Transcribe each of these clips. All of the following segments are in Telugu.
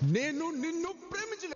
నేను నిన్ను ప్రేమించలే.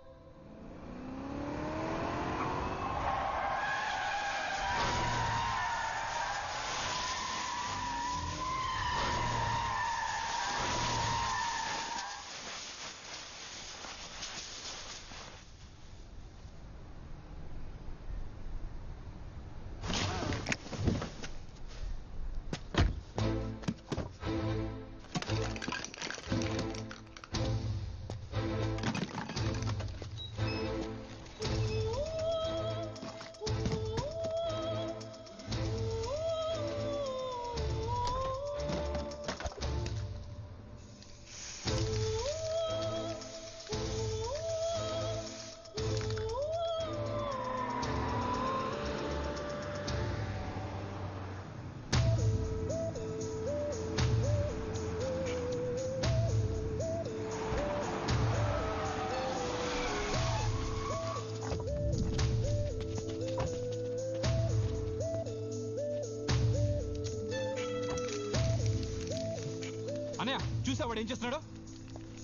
అన్నయ్య చూసావాడు ఏం చేస్తున్నాడు?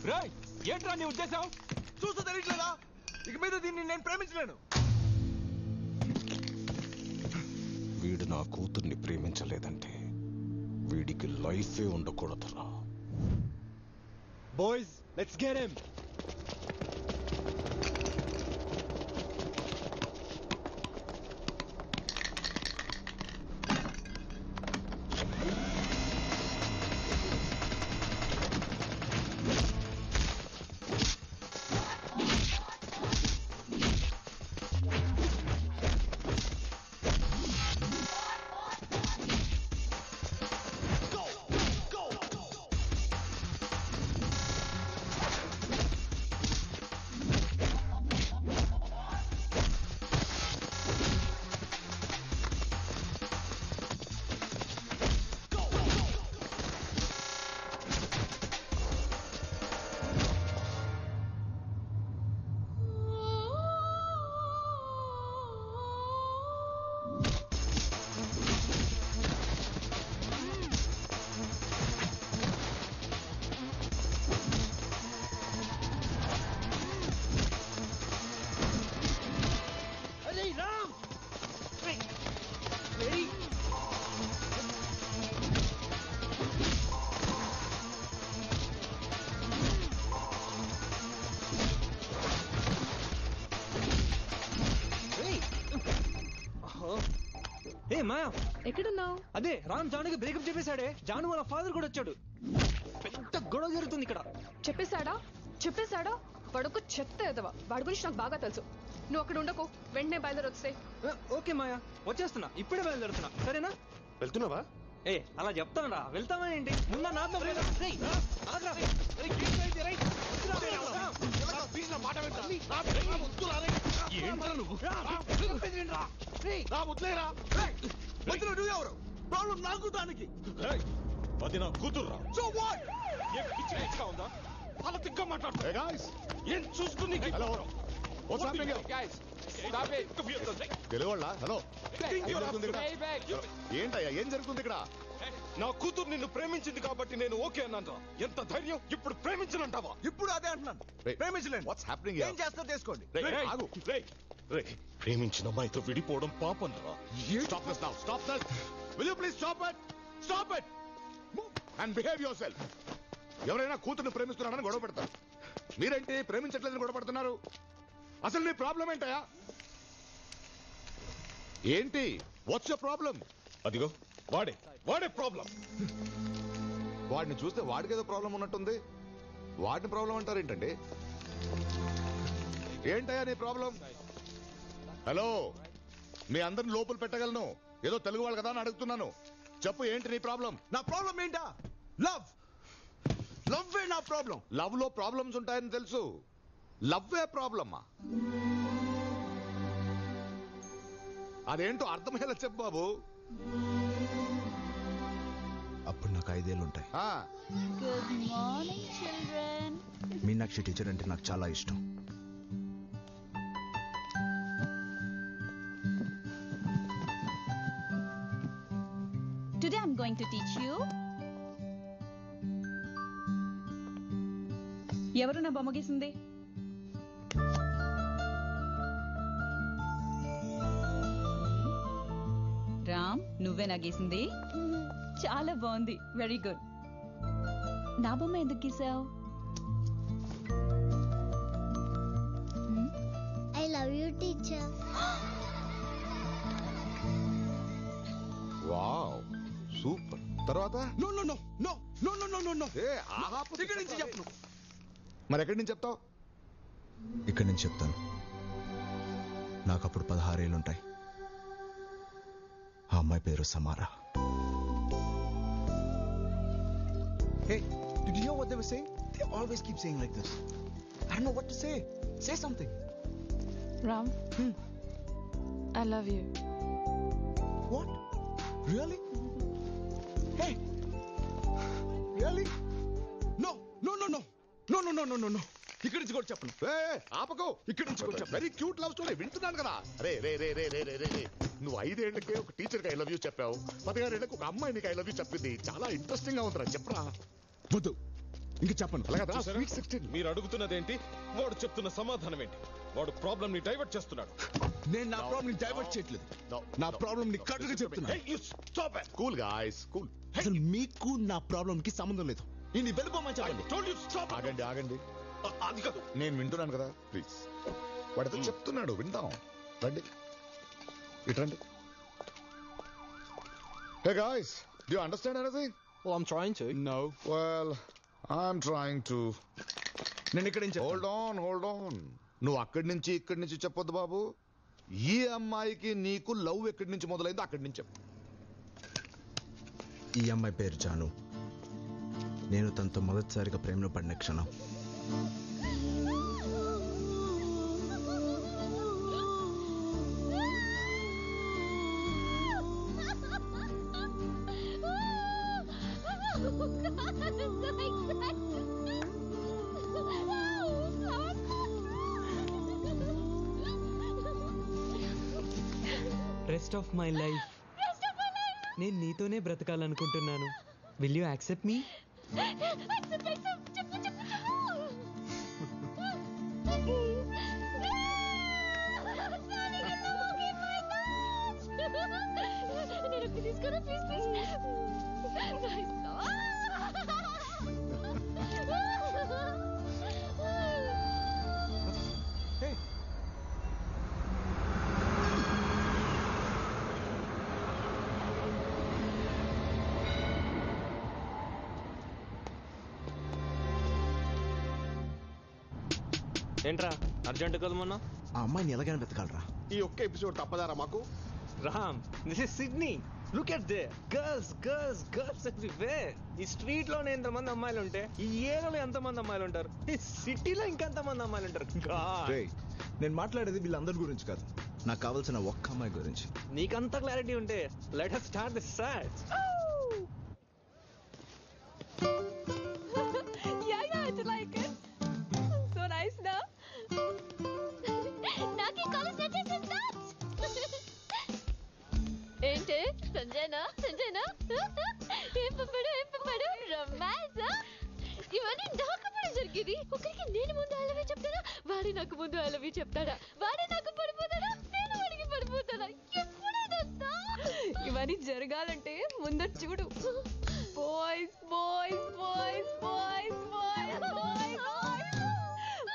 రేయ్ ఏంట్రా నీ ఉద్దేశం? చూస్తూ తెలియట్లేదా? ఇక మీద దీన్ని నేను ప్రేమించలేను. వీడు నా కూతుర్ని ప్రేమించలేదంటే వీడికి లైఫే ఉండకూడదురా. Boys let's get him. ఏ మాయా ఎక్కడున్నావు? అదే రామ్ జానుకి బ్రేకప్ చెప్పేశాడే. జాను వాళ్ళ ఫాదర్ కూడా వచ్చాడు. పెద్ద గొడవ జరుగుతుంది ఇక్కడ. చెప్పేశాడా? వాడొక చెత్త ఎదవా. వాడి గురించి నాకు బాగా తెలుసు. నువ్వు అక్కడ ఉండకు, వెంటనే బయలుదేరి వస్తే. ఓకే మాయా వచ్చేస్తున్నా, ఇప్పుడే బయలుదేరుతున్నా. సరేనా? వెళ్తున్నావా? ఏ అలా చెప్తానరా, వెళ్తామా ఏంటి? ముందు నాతో ఎవరు ప్రాబ్లం? నాకు దానికి అది నా కూతుర్రా. So what? ఉందా? అలా తిక్క మాట్లాడుతున్నా ఏం చూసుకుని తెలుగుళ్ళ హలో, ఏంటయ్యా ఏం జరుగుతుంది ఇక్కడ? నా కూతురు నిన్ను ప్రేమించింది కాబట్టి నేను ఓకే అన్నాను. ఎంత ధైర్యం! ఇప్పుడు ప్రేమించనంటావా? ఇప్పుడు అదే అంటున్నాను, ప్రేమించలేను. What's happening? ఏం చేస్తారో చేసుకోండి. ప్రేమించిన అమ్మాయితో విడిపోవడం పాపం రా. Stop this now. Stop this. Will you please stop it? Stop it. And behave yourself. ఎవరైనా కూతుర్ని ప్రేమిస్తున్నారని గొడవ పెడతారు. మీరేంటి ప్రేమించట్లేదని గొడవ పడుతున్నారు? అసలు నీ ప్రాబ్లం ఏంటయా? ఏంటి? What's your problem? అదిగో వాడే ప్రాబ్లం. వాడిని చూస్తే వాడికి ఏదో ప్రాబ్లం ఉన్నట్టుంది. వాడిని ప్రాబ్లం అంటారు ఏంటండి? ఏంటయ్యా నీ ప్రాబ్లం? హలో, మీ అందరిని లోపల పెట్టగలను. ఏదో తెలుగు వాళ్ళు కదా అని అడుగుతున్నాను. చెప్పు, ఏంటి నీ ప్రాబ్లం? నా ప్రాబ్లం ఏంటా? లవ్ ఏ నా ప్రాబ్లం. లవ్ లో ప్రాబ్లమ్స్ ఉంటాయని తెలుసు. లవ్ ఏ ప్రాబ్లమ్మా? అదేంటో అర్థమయ్యేలా చెప్పు బాబు. అప్పుడు నాకు 5 ఏళ్ళు ఉంటాయి. Good morning children. Meenakshi teacher అంటే నాకు చాలా ఇష్టం. Today I'm going to teach you ఎవరు నా బొమ్మ గీసింది? రామ్, నువ్వే నా గీసింది? చాలా బాగుంది, వెరీ గుడ్. నా బొమ్మ ఎందుకు గీసావు? I love you, teacher. Wow super. తర్వాత no no no no no no no no no ఏ ఆహాపు ఇక్కడి నుంచి చెప్పను. మరి ఎక్కడి నుంచి చెప్తావు? ఇక్కడి నుంచి చెప్తాను. నాకు అప్పుడు 16 ఏళ్ళుంటాయి. ఆ అమ్మాయి పేరు సమారా. Hey, did you hear what they were saying? They always keep saying like this. I don't know what to say. Say something. Ram, I love you. What? Really? Hey. Really? No no no no no no no no no no ఇక్కడి నుంచి కూడా చెప్పను. ఏ ఆపకు. ఇక్కడి నుంచి కూడా చెప్పను. వెరీ క్యూట్ లవ్ స్టోరీ వింటున్నాను కదా. రే రే రే రే రే రే రే రే. నువ్వు 5 ఏళ్లకే ఒక టీచర్ కి ఐ లవ్ యూ చెప్పావు. 16 ఏళ్లకు ఒక అమ్మాయి నీకు ఐ లవ్ యూ చెప్పింది. చాలా ఇంట్రెస్టింగ్ గా ఉందిరా. చెప్పరా. వద్దు ఇంకా చెప్పను. అలాగా చూసారా? మీరు అడుగుతున్నదేంటి, వాడు చెప్తున్న సమాధానం ఏంటి? వాడు ప్రాబ్లం ని డైవర్ట్ చేస్తున్నాడు. నేను నా ప్రాబ్లం ని డైవర్ట్ చేయట్లేదు. నా ప్రాబ్లం ని కట్టుగా చెప్తున్నా. Cool guys cool. అసలు మీకు నా ప్రాబ్లం కి సంబంధం లేదు. ఈ వెళ్ళిపోమని చెప్పండి. ఆగండి ఆగండి. అది కాదు. నేను వింటున్నాను కదా, ప్లీజ్. వాడితో చెప్తున్నాడు, విందాం. రండి ఇట్రండి. Hey guys, do you understand anything? Well, I'm trying to. No well I'm trying to. నేను ఇక్కడ నుంచి హోల్డ్ ఆన్. నువ్వు అక్కడి నుంచి ఇక్కడి నుంచి చెప్పొద్దు బాబు. ఈ అమ్మాయికి నీకు లవ్ ఎక్కడి నుంచి మొదలైందో అక్కడి నుంచి చెప్పు. ఈ అమ్మాయి పేరు జాను. నేను తనతో మొదటిసారిగా ప్రేమలో పడిన క్షణం రెస్ట్ ఆఫ్ మై లైఫ్ నేను నీతోనే బ్రతకాలనుకుంటున్నాను. Will you accept me? ఏంట్రా అర్జెంట్ కదమన్నా? ఆ అమ్మాయిని ఎలాగైనా వెతకాలరా. ఈ ఒక్క ఎపిసోడ్ తప్పదారా మాకు? Ram, this is Sydney. Look at they girls girls girls everywhere. ఈ స్ట్రీట్ లోనే ఎంతమంది అమ్మాయిలు ఉంటే ఈ ఏరియాలో ఎంతమంది అమ్మాయిలు ఉంటారు? ఈ సిటీలో ఇంకెంతమంది అమ్మాయిలు ఉంటారు? God. రేయ్, నేను మాట్లాడేది వీళ్ళందరి గురించి కాదు. నాకు కావాల్సిన ఒక్క అమ్మాయి గురించి. నీకంత క్లారిటీ ఉంటే let us start this search. Yeah, I like it. So nice, na? నాకు ఈ కాలేజ్ నచ్చేసింది. ఏంటి సంజయనా ఏం పంపాడు రొమాన్స్. ఇవన్నీ నాకప్పుడు జరిగేది. ఒకరికి నేను ముందు అలవి చెప్తాడా, వాడే నాకు ముందు అలవి చెప్తాడా, వాడే నాకు పడిపోతాడా, నేను వాడికి పడిపోతాడా? ఎప్పుడైనా ఇవన్నీ జరగాలంటే ముందర చూడు. Boys boys boys boys boys boys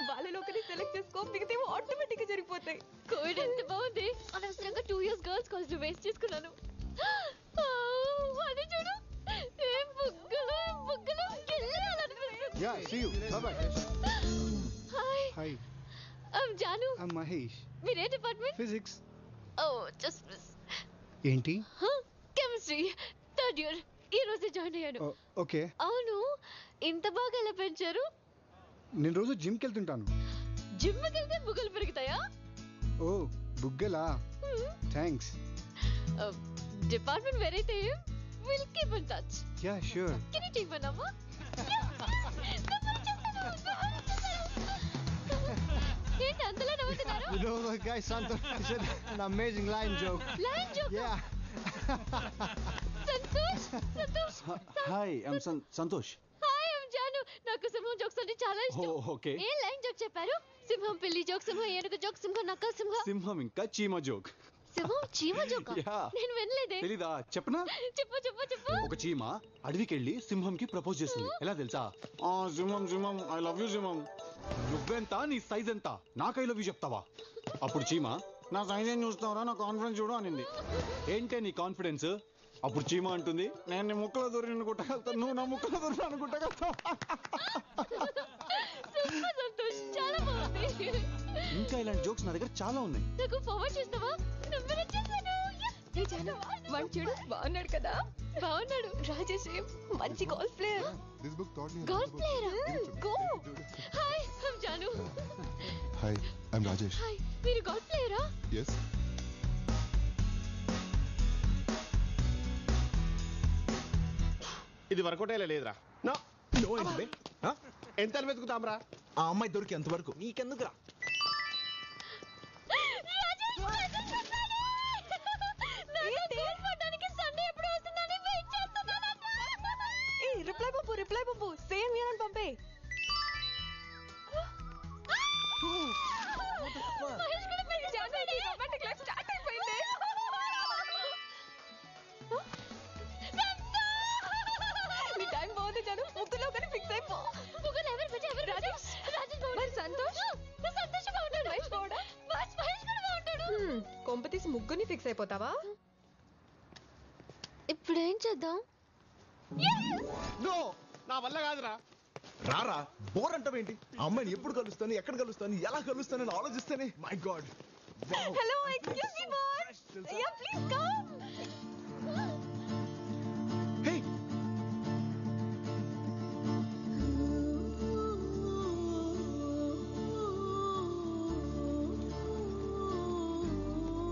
వాళ్ళలో ఒకరిని సెలెక్ట్ చేసుకో, మిగతా ఆటోమేటిక్ గా జరిగిపోతాయి. కోవిడ్ ఎంత బాగుంది. అనవసరంగా 2 years గర్ల్స్ కాలేజ్ వేస్ట్ చేసుకున్నాను. అది చూడు, ఏం బుగ్గలు Yeah, see you. Bye-bye. Hi, Hi, Janu. I'm Mahesh. మీరే department? Physics. Oh just miss. ఏంటి? Chemistry 3rd year. ఈ రోజే జాయిన్ అయ్యాను. ఓకే. అవును, ఇంత బాగా ఎలా పెంచారు? నేను రోజు జిమ్కి వెళ్తుంటాను. జిమ్కి వెళ్తే బుగ్గలు పెరుగుతాయా? ఓ బుగ్గలా? థ్యాంక్స్. డిపార్ట్మెంట్ వేరైతే will keep in touch. Yeah sure. Can you take my number? ఏంటి అంతలా నవ్వుతున్నారు? You know the guy Santosh said an amazing line joke. Line joke. Yeah. Santosh. Hi, I'm Santosh. Hi, I'm Janu. నాకు సింహం జోక్స్ అంటే చాలా ఇష్టం. ఓకే. ఏ లైన్ జోక్ చెప్పారు? సింహం పిల్లి జోక్, సింహం ఏనుగు జోక్, సింహం నక్క సింహం. సింహం ఇంకా చీమ జోక్. సింహం చీమ జోక్ Yeah. నేను వినలేదే. తెలీదా? చెప్పనా? చెప్పు చెప్పు చెప్పు. ఒక చీమ అడవికి వెళ్ళి సింహంకి ప్రపోజ్ చేస్తుంది. ఎలా తెలుసా? సింహం సింహం ఐ లవ్ యూ సింహం. నువ్వెంత, నీ సైజ్ ఎంత, నాకు ఐ లవ్ యూ చెప్తావా? అప్పుడు చీమ, నా సైజ్ ఏం చూస్తావరా, నా కాన్ఫిడెన్స్ చూడు అనింది. ఏంటే నీ కాన్ఫిడెన్స్? అప్పుడు చీమ అంటుంది, నేను నీ ముక్కలో దూరి అనుకుంటా, నువ్వు నా ముక్కలో దూరి అనుకుంటా. సూపర్ సంతోష్, చాలా బాగుంది. ఇంకా ఇలాంటి జోక్స్ నా దగ్గర చాలా ఉన్నాయి. నాకు ఫార్వర్డ్ చేస్తావా? నంబర్ వచ్చేసాను. ఏ జాను వాడు చూడు బాగున్నాడు కదా. బాగున్నాడు. రాజేష్ మంచి golf player. This book taught me. Golf ప్లేయరా? గో. Hi, I'm Janu. Hi, I'm Rajesh. హాయ్, మీరు గోల్ఫ్ ప్లేయరా? Yes. ఇది వర్కౌట్ అయ్యే లేదురా. నో ఏంటి ఎంత వెతుకుతాంరా? ఆ అమ్మాయి దొరికి ఎంతవరకు నీకెందుకురా? రిప్లై పంపు సేమ్ యూన్ పంపే. రొమాంటిక్ లైఫ్ స్టార్ట్ అయిపోయింది. నీ టైం బాగుంది జాను. ముగ్గులో కానీ ఫిక్స్ అయిపో. ముగ్గురు ఎవరు బిడ్డ ఎవరు? రాజేష్ మరి సంతోష్ సంతోష్ బాగుంటాడు. మహేష్ బాగుండా? మహేష్ కూడా బాగుంటాడు. కొంప తీసి ముగ్గురిని ఫిక్స్ అయిపోతావా? ఇప్పుడు ఏం చేద్దాం? నో, నా వల్ల కాదురా. రారా బోర్ అంటావేంటి? ఆ అమ్మాయిని ఎప్పుడు కలుస్తాను, ఎక్కడ కలుస్తాను, ఎలా కలుస్తానని ఆలోచిస్తేనే my god. Hello excuse me boss. Yeah please come. Hey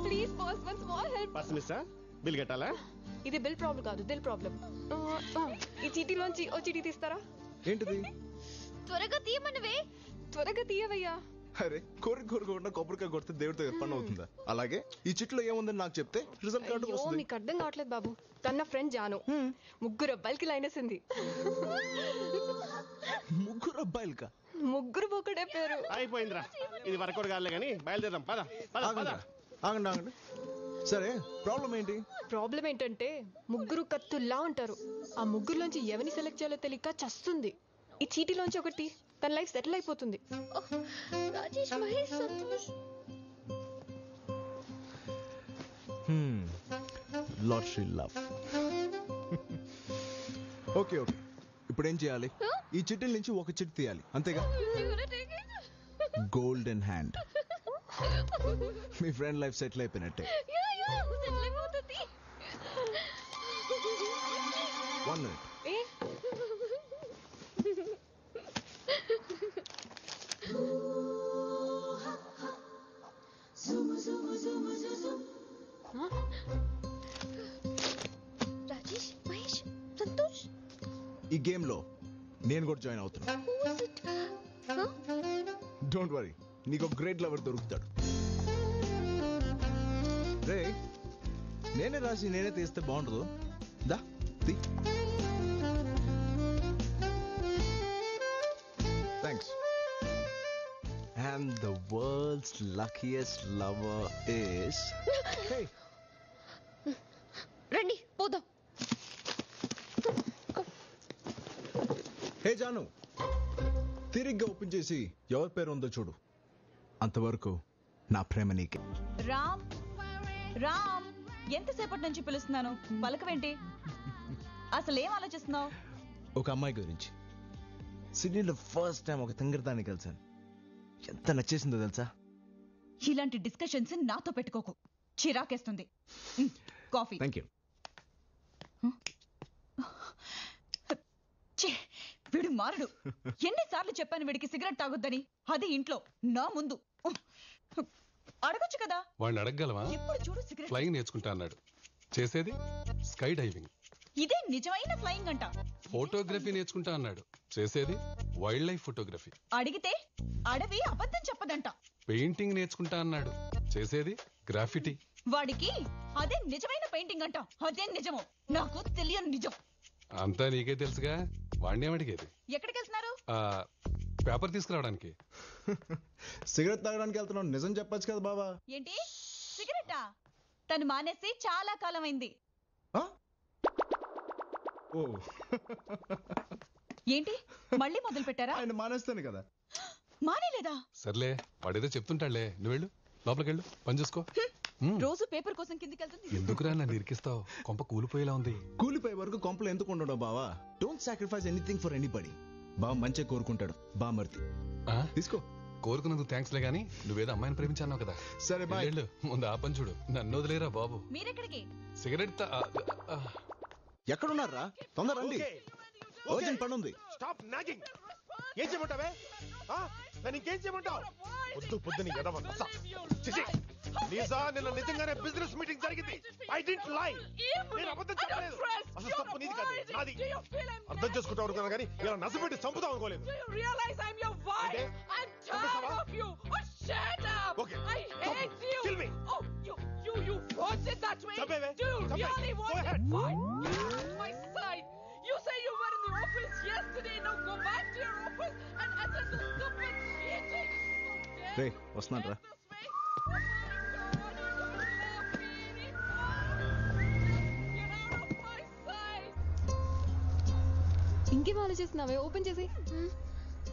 please boss one small help. Purse మిస్సా? బిల్ కట్టాలా? ఇది బిల్ ప్రాబ్లం కాదు, దిల్ ప్రాబ్లం. ఈ చీటీలోంచి ఓ చీటీ తీస్తారా? ఏంటిది? త్వరగా తీయమనవే. త్వరగా తీయవయ్యా. అరే కోరుకోకుండా కొబ్బరికాయ కొడితే దేవుడితో పని అవుతుందా? అలాగే ఈ చిట్లో ఏముందని నాకు చెప్తే రిజల్ట్ కార్డు అయ్యో వస్తుంది. మీకు అర్థం కావట్లేదు బాబు. తన ఫ్రెండ్ జాను ముగ్గురు అబ్బాయిలకి లైన్ వేసింది. ముగ్గురు అబ్బాయిలకా? ముగ్గురు ఒకటే పేరు. అయిపోయిందిరా. ఇది వర్కౌట్ కాలే కానీ బయలుదేరాం. పద పద పద. ఆగండి సరే ప్రాబ్లం ఏంటి? ప్రాబ్లం ఏంటంటే ముగ్గురు కత్తుల్లా ఉంటారు. ఆ ముగ్గురులోంచి ఎవరిని సెలెక్ట్ చేయాలో తెలియక చస్తుంది. ఈ చీటీలోంచి ఒకటి తన లైఫ్ సెటిల్ అయిపోతుంది. Rajesh, Mahesh, Santosh. Lottery love. Okay ఇప్పుడు ఏం చేయాలి? ఈ చిట్టీల నుంచి ఒక చిట్టి తీయాలి అంతేగా? Golden hand. మీ ఫ్రెండ్ లైఫ్ సెటిల్ అయిపోయినట్టే. సెటిల్ అయిపోతుంది. 1 minute. రాజేష్, మహేష్, సంతోష్. ఈ గేమ్ లో నేను కూడా జాయిన్ అవుతున్నా. డోంట్ వరీ, నీకు ఒక గ్రేట్ లవర్ దొరుకుతాడు. రే నేనే రాసి నేనే తీస్తే బాగుండదు. దా తీ. Thanks. And the world's luckiest lover is రండి పోదాం. హే జాను, తిరిగ్గా ఓపెన్ చేసి ఎవరి పేరు ఉందో చూడు. అంతవరకు నా ప్రేమ నీకే. రామ్ రామ్, ఎంతసేపటి నుంచి పిలుస్తున్నాను, పలకవేంటి? అసలు ఏం ఆలోచిస్తున్నావు? ఒక అమ్మాయి గురించి. సిడ్నీలో ఫస్ట్ టైం ఒక తింగరదాన్ని కలిసాను. ఎంత నచ్చేసిందో తెలుసా? ఇలాంటి డిస్కషన్స్ నాతో పెట్టుకోకు, చిరాకేస్తుంది. కాఫీ. Thank you. వీడు మారడు. ఎన్నిసార్లు చెప్పాను వీడికి సిగరెట్ తాగొద్దని, అది ఇంట్లో నా ముందు. అడగొచ్చు కదా. వాడిని అడగగలవా? ఎప్పుడు చూడు సిగరెట్. ఫ్లయింగ్ నేర్చుకుంటా అన్నాడు, చేసేది స్కై డైవింగ్. ఇదే నిజమైన ఫ్లయింగ్ అంట. ఫోటోగ్రఫీ నేర్చుకుంటా అన్నాడు, చేసేది వైల్డ్ లైఫ్ ఫోటోగ్రఫీ. అడిగితే అడవి అబద్ధం చెప్పదంట. పెయింటింగ్ నేర్చుకుంటా అన్నాడు, చేసేది గ్రాఫిటీ. వాడికి అదే నిజమైన పెయింటింగ్ అంట. అదే నిజమో నాకు తెలియని నిజం. అంతా నీకే తెలుసుగా, వాడిని ఏమడిగేది? ఎక్కడికి వెళ్తున్నారు? పేపర్ తీసుకురావడానికి. సిగరెట్ తాగడానికి వెళ్తున్నావు, నిజం చెప్పొచ్చు కదా బావా. ఏంటి సిగరెటా? తను మానేసి చాలా కాలం అయింది. ఓ ఏంటి మళ్ళీ మొదలు పెట్టారా? ఆయన మానేస్తాను కదా. మానేలేదా? సర్లే, వాడేదో చెప్తుంటాడులే, నువ్వు వెళ్ళు, లోపలికి వెళ్ళు, పని చూసుకో. రోజు పేపర్ కోసం కిందికి వెళ్తుంది. ఎందుకురా నన్ను ఇరికిస్తావు? కొంప కూలిపోయేలా ఉంది. కూలిపోయే వరకు కొంపలు ఎందుకు ఉండడం బావా? Don't sacrifice anything for anybody. బావ మంచిగా కోరుకుంటాడు. బామర్తి తీసుకో. కోరుకున్నందుకు థ్యాంక్స్ లే గానీ నువ్వేదో అమ్మాయిని ప్రేమించావు కదా. సరే బాయ్. వెళ్ళు, ముందు ఆ పని చూడు. నన్ను వదిలేరా బాబు. మీరెక్కడికి? సిగరెట్ ఎక్కడున్నారా? తొందర రండి, అర్జెంట్ పని ఉంది. Stop nagging. ఏం చేయమంటావే? నేను ఇంకేం చేయమంటావు? పొద్దు పొద్దుని ఎదవంతా. లీజా, నిన్న నిజంగానే బిజినెస్ మీటింగ్ జరిగింది. ఐ డిడ్ంట్ లై. నేను అబద్ధం చెప్పలేదు. అసలు తప్పు నీది కాదు, నాది. అర్థం చేసుకుంటావు అనుకున్నా కానీ ఇలా నసపెట్టి చంపుతావు అనుకోలేదు. Okay, kill me. You forced it that way. Do you really want it? Fine. My side. You say you were in the office yesterday. Now go back to your office and attend the stupid meeting. రే వస్తున్నాను రా. ఇంకేం ఆలోచిస్తున్నావే? ఓపెన్ చేసి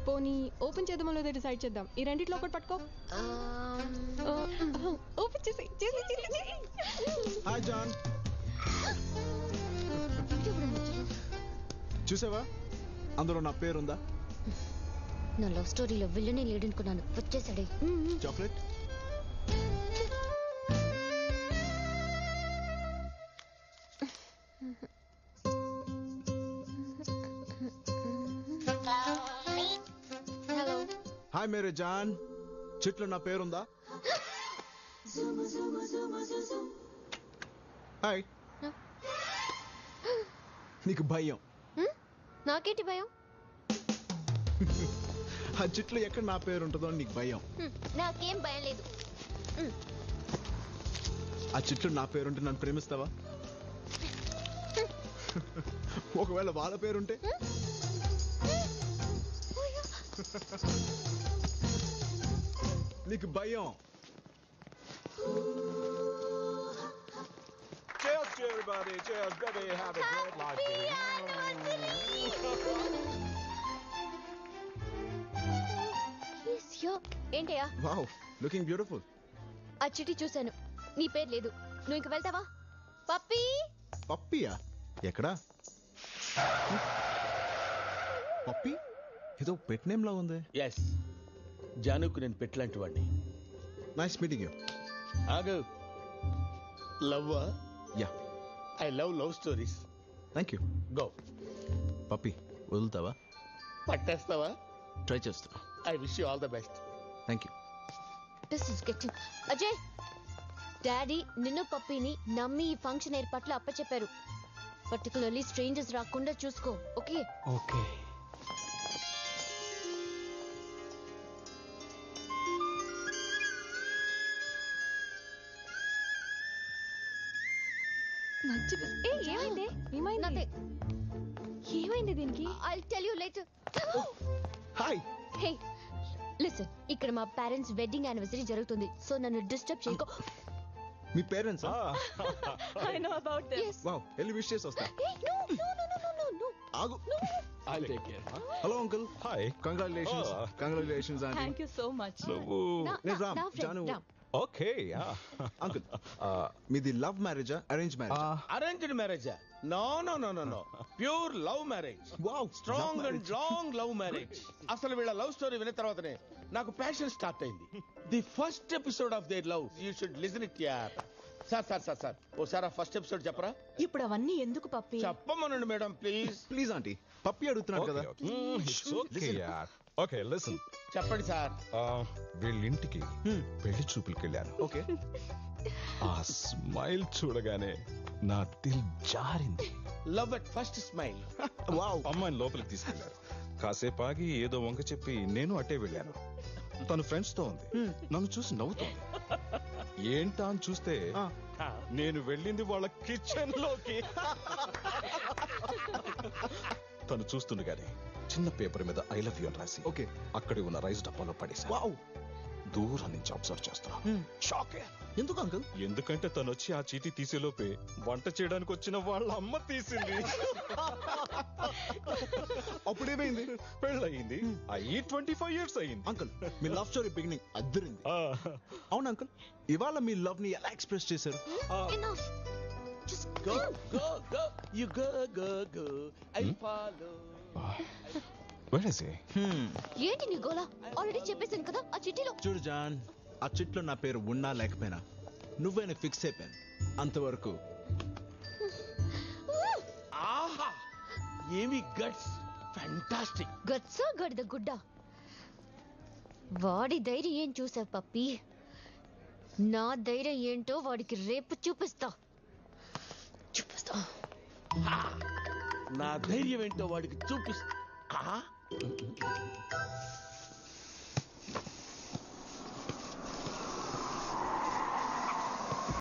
పోనీ ఓపెన్ చేద్దామో లేదో డిసైడ్ చేద్దాం. ఈ రెండిట్లో ఒకటి పట్టుకో. ఓపెన్ చేసి హాయ్ జాన్. చూసావా అందులో నా పేరుందా? నా లవ్ స్టోరీలో విల్లనే లేడనుకున్నాను. వచ్చేసాడే. చాక్లెట్. హలో. హాయ్ మేరే జాన్. చెట్లో నా పేరుందా? హాయ్. నీకు భయం? నాకేంటి భయం? ఆ చెట్లు ఎక్కడ నా పేరు ఉంటుందో నీకు భయం. నాకేం భయం లేదు. ఆ చెట్లు నా పేరుంటే నన్ను ప్రేమిస్తావా? ఒకవేళ వాళ్ళ పేరుంటే? నీకు భయం. Cheers to everybody. Cheers, baby. Have a great life, ఏంటయ్యా? Wow, looking beautiful. ఆ చిటి చూశాను, నీ పేరు లేదు. నువ్వు ఇంక వెళ్తావా? పప్పీ. పప్పియా? ఎక్కడా? పప్పి ఏదో పెట్ నేమ్ లా ఉంది. ఎస్, జానుకు నేను పెట్టలాంటి వాడిని. Nice meeting you. ఆగు. లవ్వా? Yeah, I love stories. Thank you. Go. పప్పి వదులుతావా? పట్టేస్తావా? ట్రై చేస్తా. I wish you all the best. Thank you. This is getting. Ajay, daddy నిన్ను పప్పీని నమ్మి ఈ ఫంక్షన్ ఏర్పాట్లు అప్పచెప్పారు. పర్టికులర్లీ స్ట్రేంజర్స్ రాకుండా చూసుకో. ఓకే? ఓకే. మంచి ఏమైంది? ఏమైంది? ఏమైంది దీనికి? I'll tell you later. Hi. Hey, listen. ఇక్కడ మా పేరెంట్స్ వెడ్డింగ్ యానివర్సరీ జరుగుతుంది. సో నన్ను డిస్టర్బ్ చేయకో. మీ parents? I know about this. Yes. Wow, వెళ్ళి విష్ చేసి వస్తా. Hey, no. ఆగు. I'll take care. Hello uncle. Hi. Congratulations. Congratulations aunty. Thank you so much. నువ్వు నేను రామ్. జాను. ఓకే. అంకుల్, మీది లవ్ మ్యారేజా అరేంజ్ మ్యారేజ్? అరేంజ్డ్ మ్యారేజా? No no no no no, pure love marriage. Wow, strong and long love marriage. అసలు వీళ్ళ లవ్ స్టోరీ విన్న తర్వాతనే నాకు ప్యాషన్ స్టార్ట్ అయింది. The first episode of their love you should listen it యార్. సార్ ఓసారి ఆ ఫస్ట్ ఎపిసోడ్ చెప్పరా? ఇప్పుడు అవన్నీ ఎందుకు పప్పి? చెప్పమనండి మేడం ప్లీజ్. ప్లీజ్ ఆంటీ, పప్పి అడుగుతున్నాడు కదా. Okay listen. చెప్పండి సార్. వీళ్ళింటికి పెళ్లి చూపులకి వెళ్ళాను. ఓకే. ఆ స్మైల్ చూడగానే నా దిల్ జారింది. Love at first smile. Wow. అమ్మాయిని లోపలికి తీసుకెళ్లారు. కాసేపు ఆగి ఏదో వంక చెప్పి నేను అట్టే వెళ్ళాను. తను ఫ్రెండ్స్ తో ఉంది. నన్ను చూసి నవ్వుతోంది. ఏంటా అని చూస్తే నేను వెళ్ళింది వాళ్ళ కిచెన్ లోకి. తను చూస్తుండగానే చిన్న పేపర్ మీద ఐ లవ్ యూ అని రాసి ఓకే అక్కడే ఉన్న రైస్ డబ్బాలో పడేసా. దూరం నుంచి అబ్జర్వ్ చేస్తా. షాకే. ఎందుకు అంకుల్? ఎందుకంటే తను వచ్చి ఆ చీటీ తీసేలోపే వంట చేయడానికి వచ్చిన వాళ్ళ అమ్మ తీసింది. అప్పుడేమైంది? పెళ్ళయింది. అయ్యి 25 years అయ్యింది. అంకుల్ మీ లవ్ స్టోరీ బిగినింగ్ అద్దరింది. అవును అంకుల్, ఇవాళ మీ లవ్ ని ఎలా ఎక్స్ప్రెస్ చేశారు? Go, go, go. You go, go, go. I follow. ఏంటి నీ గోలా? ఆల్రెడీ చెప్పేశాను కదా ఆ చిట్టిలో. చూడు జాన్, ఆ చిట్లో నా పేరు ఉన్నా లేకపోయినా నువ్వేనా ఫిక్స్ అయిపోయాను. అంతవరకు ఆహా, ఏమి గట్స్! ఫ్యాంటాస్టిక్. గట్సా గడిద గుడ్డ. వాడి ధైర్యం ఏం చూసావు పప్పి? నా ధైర్యం ఏంటో వాడికి రేపు చూపిస్తా. నా ధైర్యం ఏంటో వాడికి చూపిస్తా.